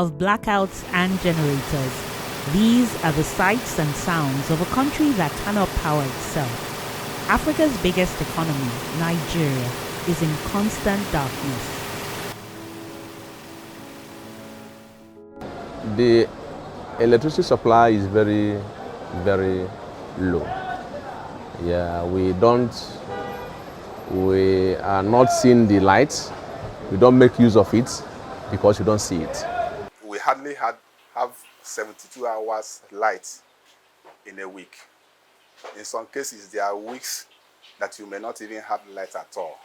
of blackouts and generators. These are the sights and sounds of a country that cannot power itself. Africa's biggest economy, Nigeria, is in constant darkness. The electricity supply is very, very low. Yeah, we are not seeing the lights. We don't make use of it because we don't see it. We hardly have 72 hours light in a week. In some cases, there are weeks that you may not even have light at all.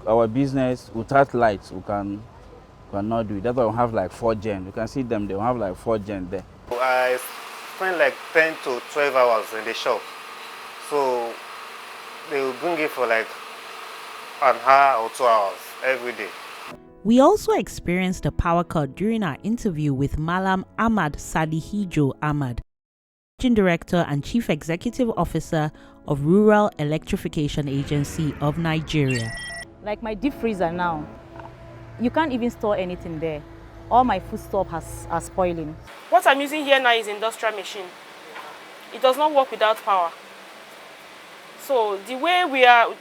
Our business, without lights, we cannot do it. That's why we have like 4 gen. You can see them, they have like 4 gen there. I spend like 10 to 12 hours in the shop. So they will bring it for like an hour or 2 hours every day. We also experienced a power cut during our interview with Malam Ahmad Sadihijo Ahmad, Managing Director and Chief Executive Officer of Rural Electrification Agency of Nigeria. Like my deep freezer now, you can't even store anything there. All my food stuff are spoiling. What I'm using here now is industrial machine. It does not work without power. So the way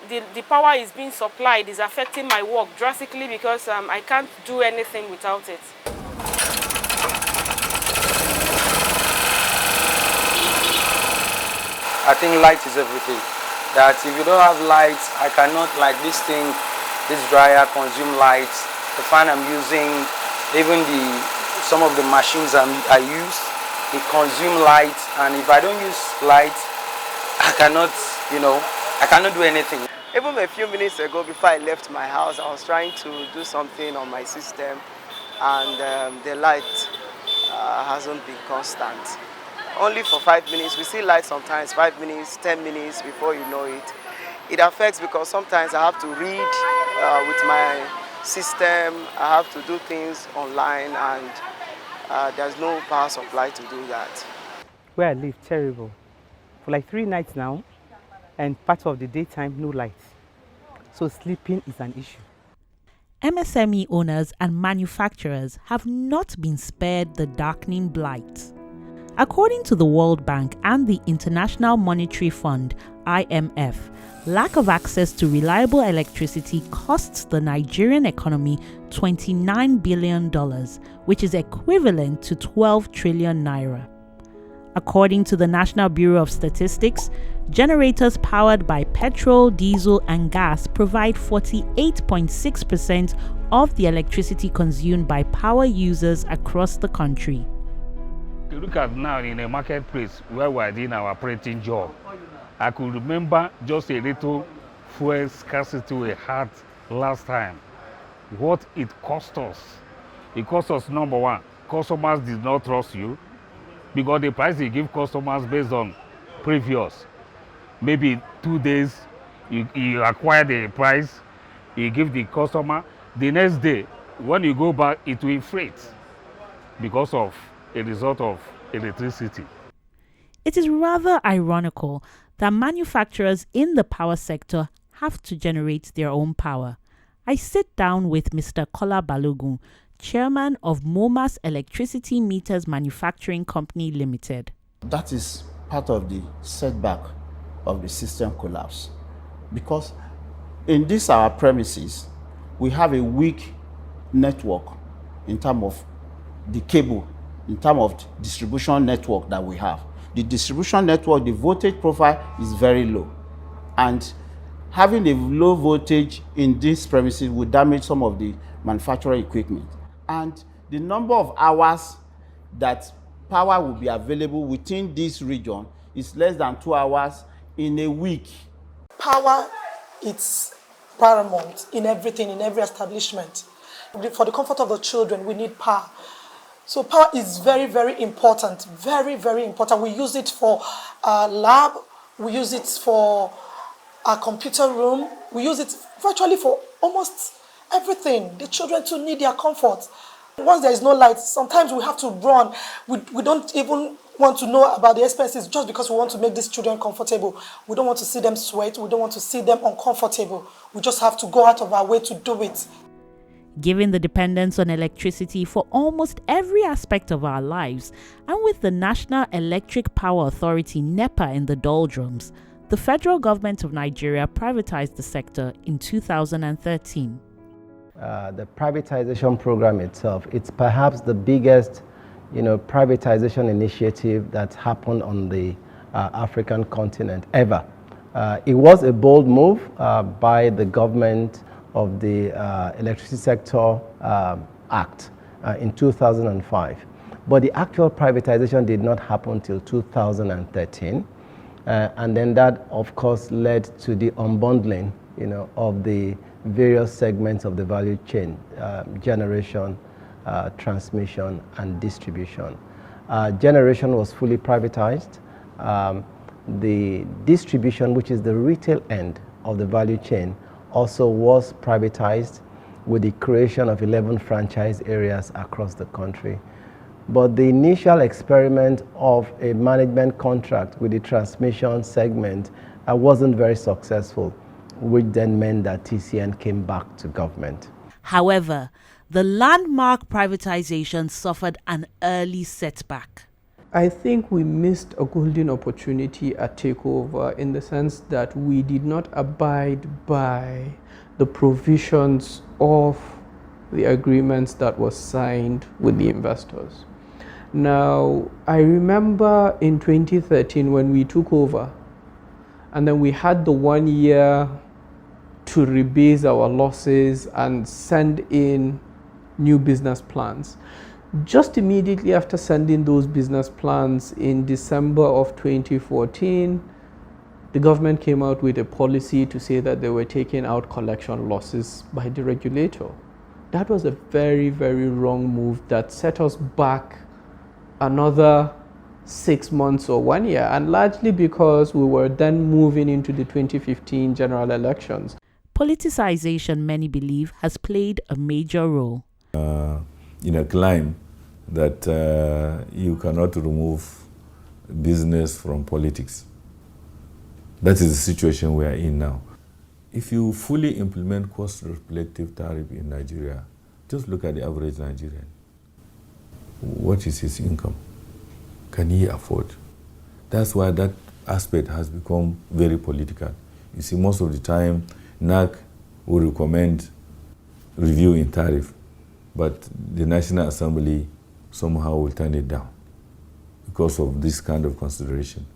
the power is being supplied is affecting my work drastically because I can't do anything without it. I think light is everything. That if you don't have lights, I cannot, like this dryer consume light. The fan I'm using, even some of the machines I use, it consume light. And if I don't use light, I cannot do anything. Even a few minutes ago, before I left my house, I was trying to do something on my system, and the light hasn't been constant. Only for 5 minutes. We see light sometimes, 5 minutes, 10 minutes before you know it. It affects because sometimes I have to read with my system, I have to do things online, and there's no power supply to do that. Where I live, terrible. For like 3 nights now, and part of the daytime, no light. So sleeping is an issue. MSME owners and manufacturers have not been spared the darkening blight. According to the World Bank and the International Monetary Fund, IMF, lack of access to reliable electricity costs the Nigerian economy $29 billion, which is equivalent to 12 trillion naira. According to the National Bureau of Statistics, generators powered by petrol, diesel, and gas provide 48.6% of the electricity consumed by power users across the country. You look at now in a marketplace where we're doing our operating job, I could remember just a little fuel scarcity we had last time. What it cost us. It cost us, number one, customers did not trust you because the price you give customers based on previous. Maybe 2 days, you acquire the price, you give the customer. The next day, when you go back, it will inflate because of a result of electricity. It is rather ironical that manufacturers in the power sector have to generate their own power. I sit down with Mr. Kola Balogun, chairman of MoMA's Electricity Meters Manufacturing Company Limited. That is part of the setback of the system collapse, because in this our premises, we have a weak network in terms of the cable, in terms of distribution network that we have. The distribution network, the voltage profile is very low. And having a low voltage in these premises will damage some of the manufacturing equipment. And the number of hours that power will be available within this region is less than 2 hours in a week. Power is paramount in everything, in every establishment. For the comfort of the children, we need power. So power is very, very important, very, very important. We use it for our lab, we use it for our computer room, we use it virtually for almost everything. The children too need their comfort. Once there is no light, sometimes we have to run. We don't even want to know about the expenses just because we want to make these children comfortable. We don't want to see them sweat, we don't want to see them uncomfortable. We just have to go out of our way to do it. Given the dependence on electricity for almost every aspect of our lives, and with the National Electric Power Authority NEPA in the doldrums, the federal government of Nigeria privatized the sector in 2013. The privatization program itself, it's perhaps the biggest privatization initiative that's happened on the African continent ever. It was a bold move by the government of the Electricity Sector Act in 2005. But the actual privatization did not happen till 2013. And then that, of course, led to the unbundling of the various segments of the value chain, generation, transmission, and distribution. Generation was fully privatized. The distribution, which is the retail end of the value chain, also was privatized with the creation of 11 franchise areas across the country. But the initial experiment of a management contract with the transmission segment wasn't very successful, which then meant that TCN came back to government. However, the landmark privatization suffered an early setback. I think we missed a golden opportunity at takeover in the sense that we did not abide by the provisions of the agreements that was signed with the investors. Now, I remember in 2013 when we took over, and then we had the 1 year to rebase our losses and send in new business plans. Just immediately after sending those business plans in December of 2014, the government came out with a policy to say that they were taking out collection losses by the regulator. That was a very, very wrong move that set us back another 6 months or 1 year, and largely because we were then moving into the 2015 general elections. Politicization, many believe, has played a major role. In a climb that you cannot remove business from politics. That is the situation we are in now. If you fully implement cost-reflective tariff in Nigeria, just look at the average Nigerian. What is his income? Can he afford? That's why that aspect has become very political. You see, most of the time, NAC will recommend review in tariff, but the National Assembly somehow will turn it down because of this kind of consideration.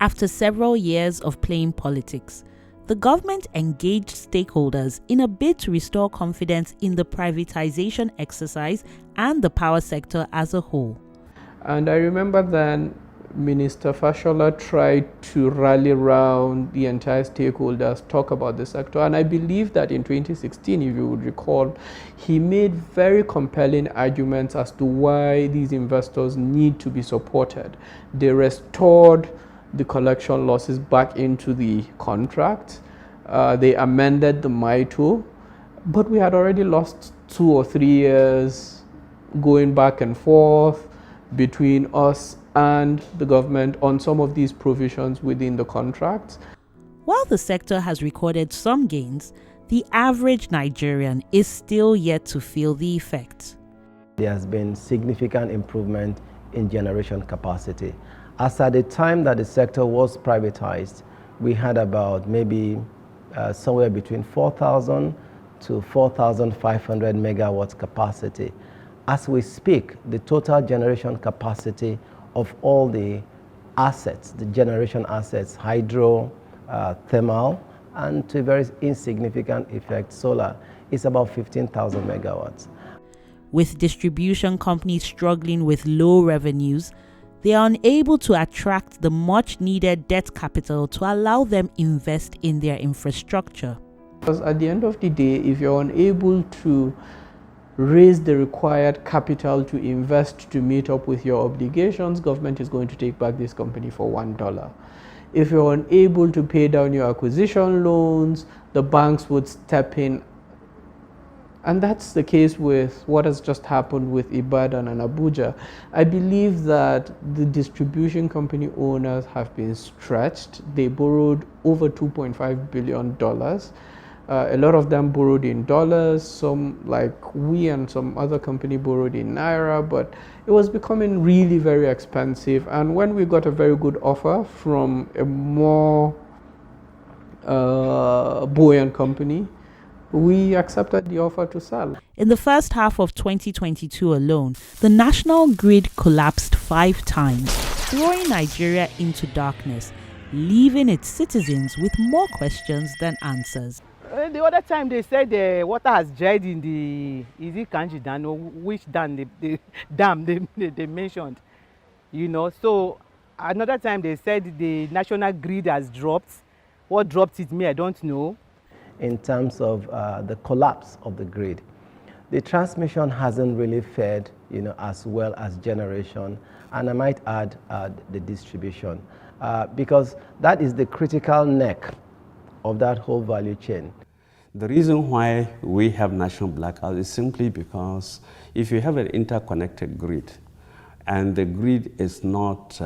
After several years of playing politics, the government engaged stakeholders in a bid to restore confidence in the privatization exercise and the power sector as a whole. And I remember then Minister Fashola tried to rally around the entire stakeholders, talk about the sector. And I believe that in 2016, if you would recall, he made very compelling arguments as to why these investors need to be supported. They restored the collection losses back into the contract. They amended the MITO, but we had already lost 2 or 3 years going back and forth between us and the government on some of these provisions within the contracts. While the sector has recorded some gains, the average Nigerian is still yet to feel the effect. There has been significant improvement in generation capacity. As at the time that the sector was privatized, we had about maybe somewhere between 4,000 to 4,500 megawatts capacity. As we speak, the total generation capacity of all the assets, the generation assets, hydro, thermal, and to a very insignificant effect, solar, is about 15,000 megawatts. With distribution companies struggling with low revenues, they are unable to attract the much needed debt capital to allow them invest in their infrastructure. Because at the end of the day, if you're unable to raise the required capital to invest to meet up with your obligations, government is going to take back this company for $1. If you're unable to pay down your acquisition loans, the banks would step in. And that's the case with what has just happened with Ibadan and Abuja. I believe that the distribution company owners have been stretched. They borrowed over $2.5 billion. A lot of them borrowed in dollars, some like we and some other company borrowed in naira, but it was becoming really very expensive. And when we got a very good offer from a more buoyant company, we accepted the offer to sell. In the first half of 2022 alone, the national grid collapsed 5 times, throwing Nigeria into darkness, leaving its citizens with more questions than answers. The other time they said the water has dried in the, is it Kanji Dam or which dam, the dam they mentioned, you know. So another time they said the national grid has dropped. What dropped it, me, I don't know. In terms of the collapse of the grid, the transmission hasn't really fared, you know, as well as generation, and I might add the distribution, because that is the critical neck of that whole value chain. The reason why we have national blackout is simply because if you have an interconnected grid and the grid is not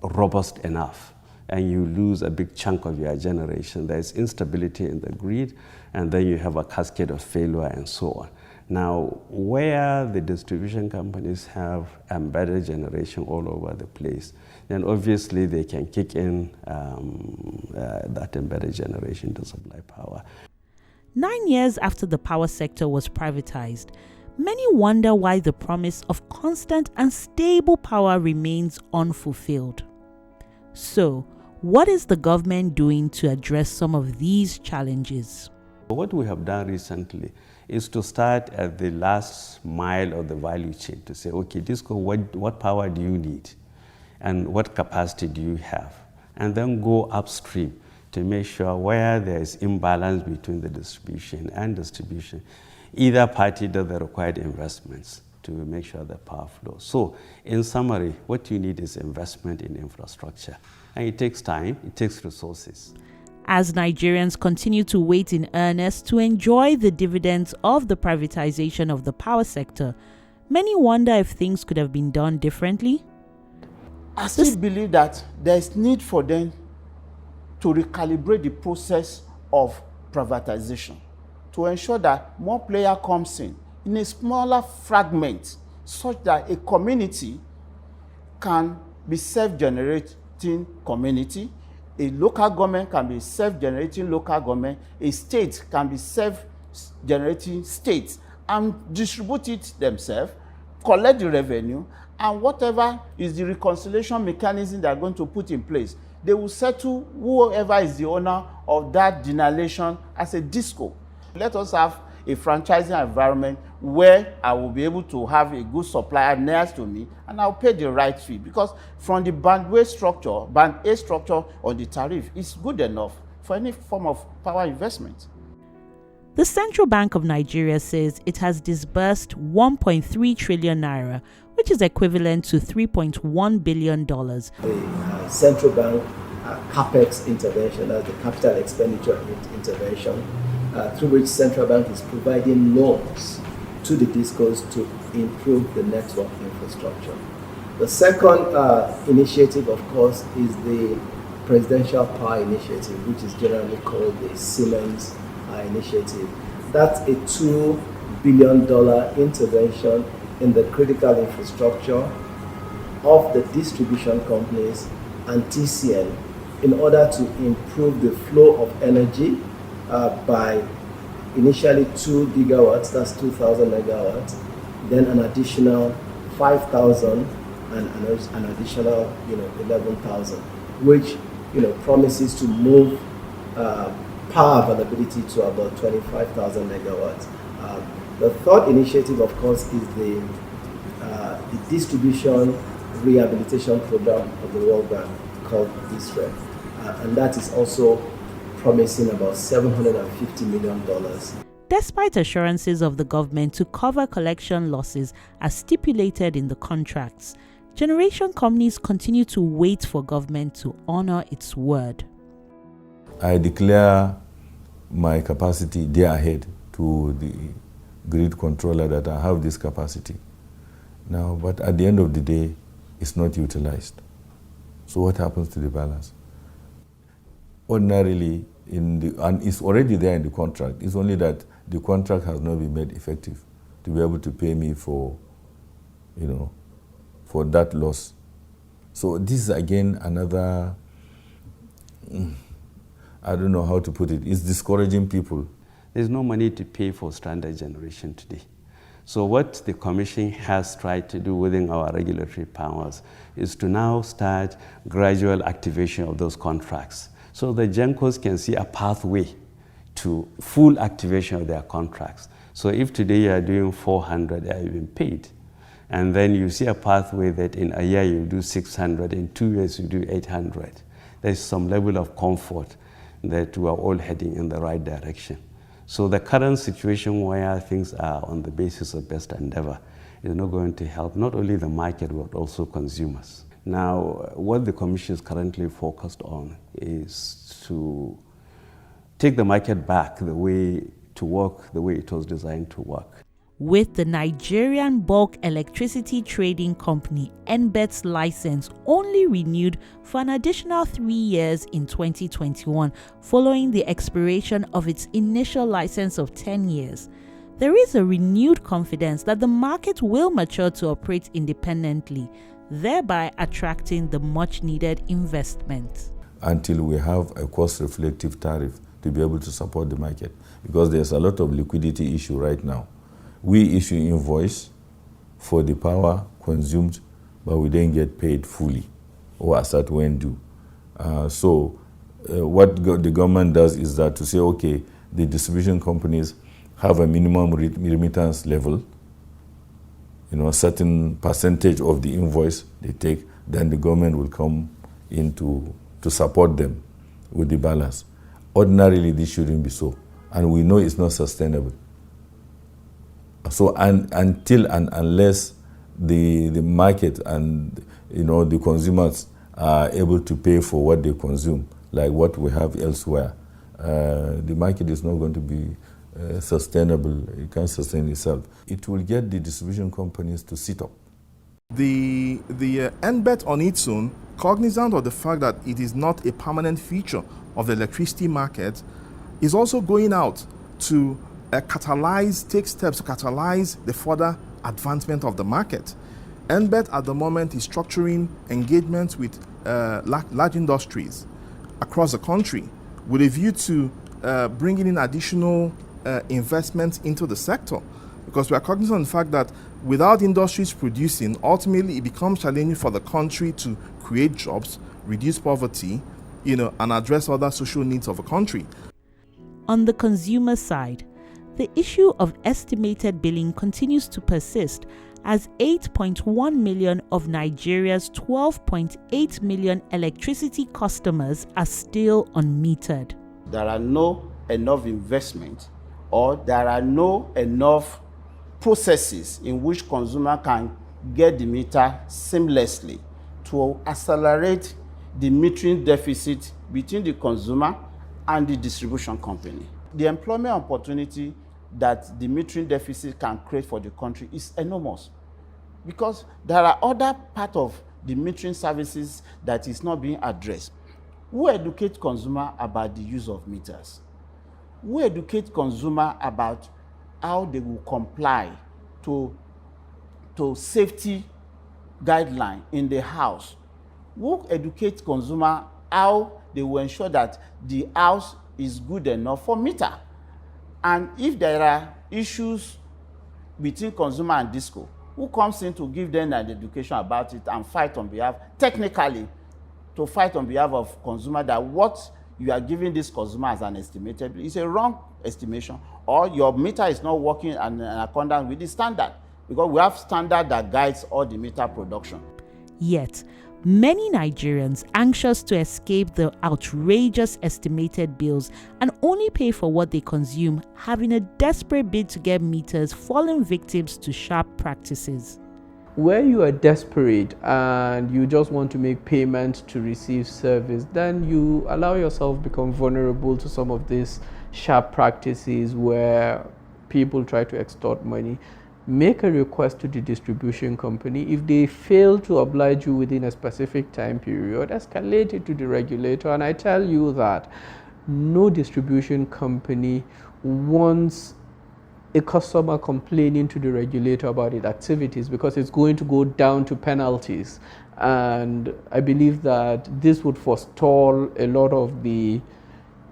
robust enough and you lose a big chunk of your generation, there is instability in the grid, and then you have a cascade of failure and so on. Now, where the distribution companies have embedded generation all over the place, then obviously they can kick in that embedded generation to supply power. 9 years after the power sector was privatized, many wonder why the promise of constant and stable power remains unfulfilled. So, what is the government doing to address some of these challenges? What we have done recently is to start at the last mile of the value chain to say, okay, Disco, what power do you need? And what capacity do you have? And then go upstream to make sure where there is imbalance between the distribution, either party does the required investments to make sure the power flows. So, in summary, what you need is investment in infrastructure. And it takes time, it takes resources. As Nigerians continue to wait in earnest to enjoy the dividends of the privatization of the power sector, many wonder if things could have been done differently. I still believe that there is need for them to recalibrate the process of privatization to ensure that more player comes in a smaller fragment such that a community can be self-generating community, a local government can be self-generating local government, a state can be self-generating state, and distribute it themselves, collect the revenue, and whatever is the reconciliation mechanism they are going to put in place, they will settle whoever is the owner of that denulation as a disco. Let us have a franchising environment where I will be able to have a good supplier next to me and I'll pay the right fee, because from the band A structure on the tariff is good enough for any form of power investment. The Central Bank of Nigeria says it has disbursed 1.3 trillion naira, which is equivalent to $3.1 billion. The central bank capex intervention, that's the capital expenditure intervention, through which central bank is providing loans to the discos to improve the network infrastructure. The second initiative, of course, is the Presidential Power Initiative, which is generally called the Siemens Initiative. That's a $2 billion intervention in the critical infrastructure of the distribution companies and TCN in order to improve the flow of energy by initially 2 gigawatts, that's 2,000 megawatts, then an additional 5,000 and an additional 11,000, which promises to move power availability to about 25,000 megawatts. The third initiative, of course, is the distribution rehabilitation program of the World Bank called Israel, and that is also promising about $750 million. Despite assurances of the government to cover collection losses as stipulated in the contracts, generation companies continue to wait for government to honor its word. I declare my capacity day ahead to the grid controller that I have this capacity now, but at the end of the day, it's not utilized. So what happens to the balance? Ordinarily, and it's already there in the contract. It's only that the contract has not been made effective to be able to pay me for, for that loss. So this is again another, I don't know how to put it, it's discouraging people. There's no money to pay for standard generation today. So what the Commission has tried to do within our regulatory powers is to now start gradual activation of those contracts, so the GENCOs can see a pathway to full activation of their contracts. So if today you are doing 400, they are even paid. And then you see a pathway that in a year you do 600, in 2 years you do 800. There's some level of comfort that we are all heading in the right direction. So the current situation where things are on the basis of best endeavor is not going to help not only the market but also consumers. Now, what the Commission is currently focused on is to take the market back the way to work the way it was designed to work. With the Nigerian Bulk Electricity Trading Company NBET's license only renewed for an additional 3 years in 2021 following the expiration of its initial license of 10 years, there is a renewed confidence that the market will mature to operate independently, thereby attracting the much-needed investment. Until we have a cost-reflective tariff to be able to support the market, because there's a lot of liquidity issue right now. We issue invoice for the power consumed, but we didn't get paid fully or as at when due. What the government does is that to say, okay, the distribution companies have a minimum remittance level, a certain percentage of the invoice they take, then the government will come in to support them with the balance. Ordinarily, this shouldn't be so, and we know it's not sustainable. So until and unless the market and the consumers are able to pay for what they consume, like what we have elsewhere, the market is not going to be sustainable. It can't sustain itself. It will get the distribution companies to sit up. The NBET on its own, cognizant of the fact that it is not a permanent feature of the electricity market, is also going out to take steps to catalyze the further advancement of the market. NBET at the moment is structuring engagements with large industries across the country with a view to bringing in additional investments into the sector, because we are cognizant of the fact that without industries producing, ultimately it becomes challenging for the country to create jobs, reduce poverty, and address other social needs of a country. On the consumer side, the issue of estimated billing continues to persist, as 8.1 million of Nigeria's 12.8 million electricity customers are still unmetered. There are no enough investment, or there are no enough processes in which consumer can get the meter seamlessly to accelerate the metering deficit between the consumer and the distribution company. The employment opportunity that the metering deficit can create for the country is enormous, because there are other parts of the metering services that is not being addressed. Who educate consumer about the use of meters? Who educate consumer about how they will comply to safety guideline in the house? Who educate consumer how they will ensure that the house is good enough for meter? And if there are issues between consumer and DISCO, who comes in to give them an education about it and fight on behalf, technically, to fight on behalf of consumer, that what you are giving this consumer as an estimated is a wrong estimation, or your meter is not working in accordance with the standard, because we have standard that guides all the meter production. Yet, many Nigerians anxious to escape the outrageous estimated bills and only pay for what they consume have in a desperate bid to get meters fallen victims to sharp practices. Where you are desperate and you just want to make payment to receive service, then you allow yourself become vulnerable to some of these sharp practices where people try to extort money. Make a request to the distribution company. If they fail to oblige you within a specific time period, escalate it to the regulator. And I tell you that no distribution company wants a customer complaining to the regulator about its activities, because it's going to go down to penalties. And I believe that this would forestall a lot of the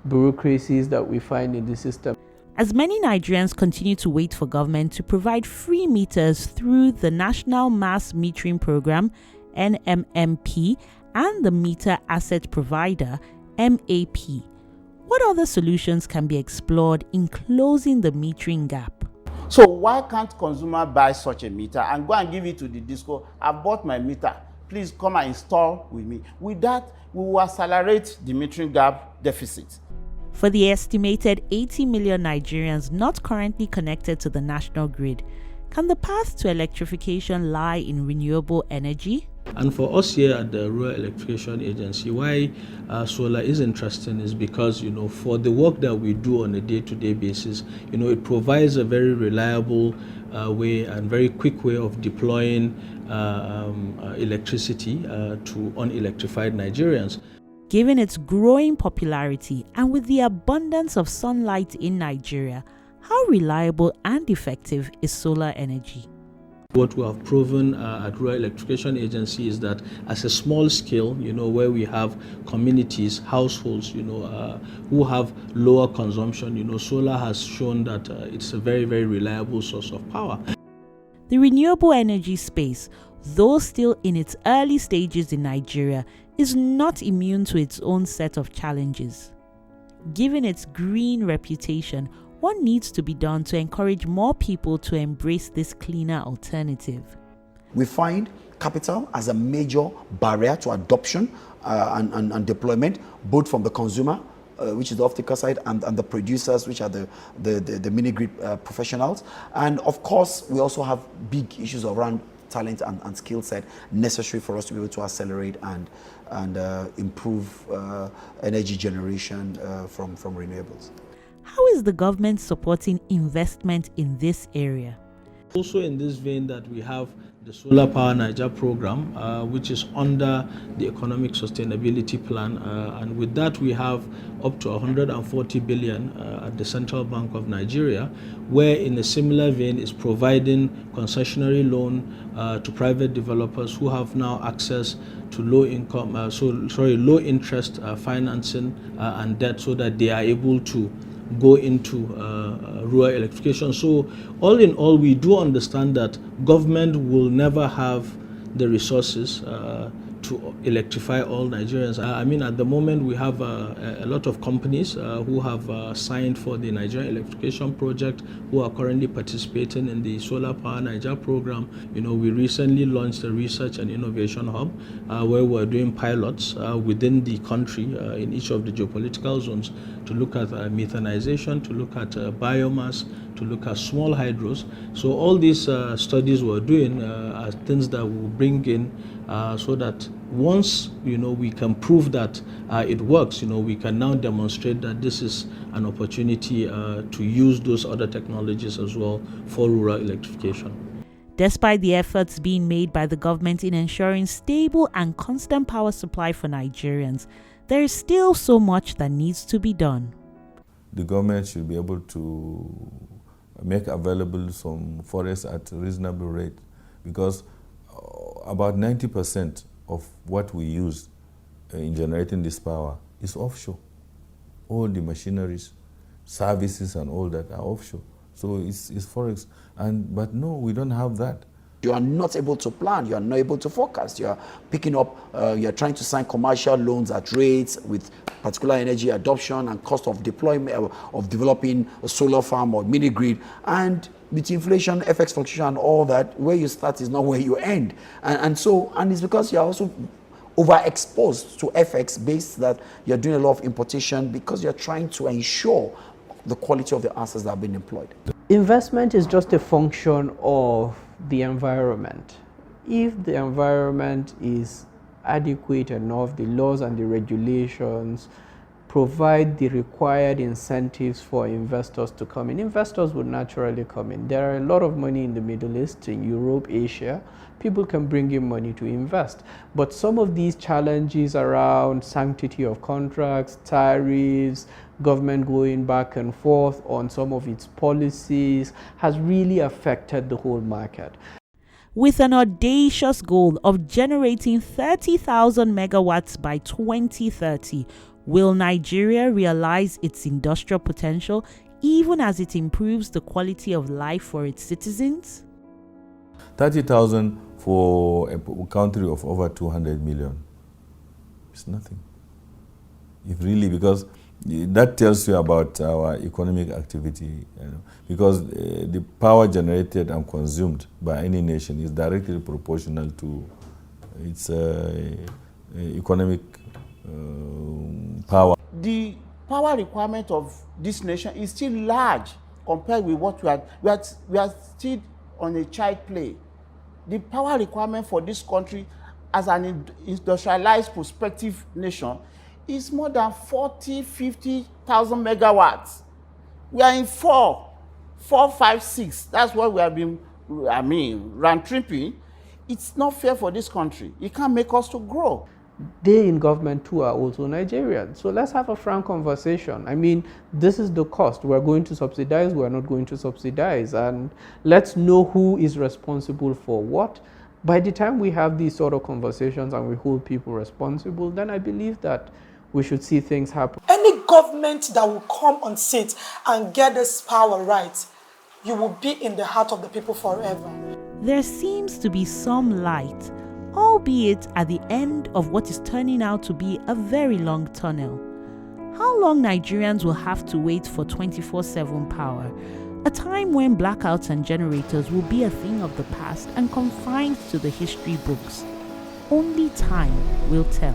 bureaucracies that we find in the system. As many Nigerians continue to wait for government to provide free meters through the National Mass Metering Program, NMMP, and the Meter Asset Provider, MAP, what other solutions can be explored in closing the metering gap? So why can't consumer buy such a meter and go and give it to the disco? I bought my meter, please come and install with me. With that, we will accelerate the metering gap deficit. For the estimated 80 million Nigerians not currently connected to the national grid, can the path to electrification lie in renewable energy? And for us here at the Rural Electrification Agency, why solar is interesting is because, for the work that we do on a day-to-day basis, it provides a very reliable way and very quick way of deploying electricity to unelectrified Nigerians. Given its growing popularity and with the abundance of sunlight in Nigeria, how reliable and effective is solar energy? What we have proven at Rural Electrification Agency is that as a small scale, where we have communities, households, who have lower consumption, solar has shown that it's a very, very reliable source of power. The renewable energy space, though still in its early stages in Nigeria, is not immune to its own set of challenges. Given its green reputation, what needs to be done to encourage more people to embrace this cleaner alternative? We find capital as a major barrier to adoption and deployment, both from the consumer, which is the off-taker side, and the producers, which are the mini-grid professionals. And of course, we also have big issues around talent and skill set necessary for us to be able to accelerate and improve energy generation from renewables. How is the government supporting investment in this area? Also in this vein that we have the Solar Power Niger program, which is under the Economic Sustainability Plan. And with that, we have up to 140 billion at the Central Bank of Nigeria, where in a similar vein is providing concessionary loan to private developers who have now access to low interest financing and debt, so that they are able to go into rural electrification. So all in all, we do understand that government will never have the resources to electrify all Nigerians. I mean, at the moment, we have a lot of companies who have signed for the Nigerian electrification project, who are currently participating in the Solar Power Niger program. We recently launched a research and innovation hub where we're doing pilots within the country in each of the geopolitical zones to look at methanization, to look at biomass, to look at small hydros. So all these studies we're doing are things that will bring in so that once we can prove that it works, we can now demonstrate that this is an opportunity to use those other technologies as well for rural electrification. Despite the efforts being made by the government in ensuring stable and constant power supply for Nigerians, there is still so much that needs to be done. The government should be able to make available some forests at a reasonable rate, because about 90% of what we use in generating this power is offshore. All the machineries, services and all that are offshore. So it's forex. But no, we don't have that. You are not able to plan, you are not able to forecast. You are picking up, you are trying to sign commercial loans at rates with particular energy adoption and cost of deployment, of developing a solar farm or mini grid. And with inflation, FX fluctuation and all that, where you start is not where you end. And it's because you are also overexposed to FX base that you're doing a lot of importation because you're trying to ensure the quality of the assets that have been employed. Investment is just a function of the environment. If the environment is adequate enough, the laws and the regulations provide the required incentives for investors to come in, investors would naturally come in. There are a lot of money in the Middle East, in Europe, Asia. People can bring in money to invest. But some of these challenges around sanctity of contracts, tariffs, government going back and forth on some of its policies has really affected the whole market. With an audacious goal of generating 30,000 megawatts by 2030, will Nigeria realize its industrial potential even as it improves the quality of life for its citizens? 30,000 for a country of over 200 million is nothing. If really, because that tells you about our economic activity, because the power generated and consumed by any nation is directly proportional to its economic power. The power requirement of this nation is still large compared with what we are still on a child play. The power requirement for this country as an industrialized prospective nation is more than 50,000 megawatts. We are in 4, 5, 6. That's what we have been, round tripping. It's not fair for this country. It can't make us to grow. They in government too are also Nigerians. So let's have a frank conversation. I mean, this is the cost. We're going to subsidize, we're not going to subsidize. And let's know who is responsible for what. By the time we have these sort of conversations and we hold people responsible, then I believe that we should see things happen. Any government that will come on seat and get this power right, you will be in the heart of the people forever. There seems to be some light, albeit at the end of what is turning out to be a very long tunnel. How long Nigerians will have to wait for 24/7 power, a time when blackouts and generators will be a thing of the past and confined to the history books? Only time will tell.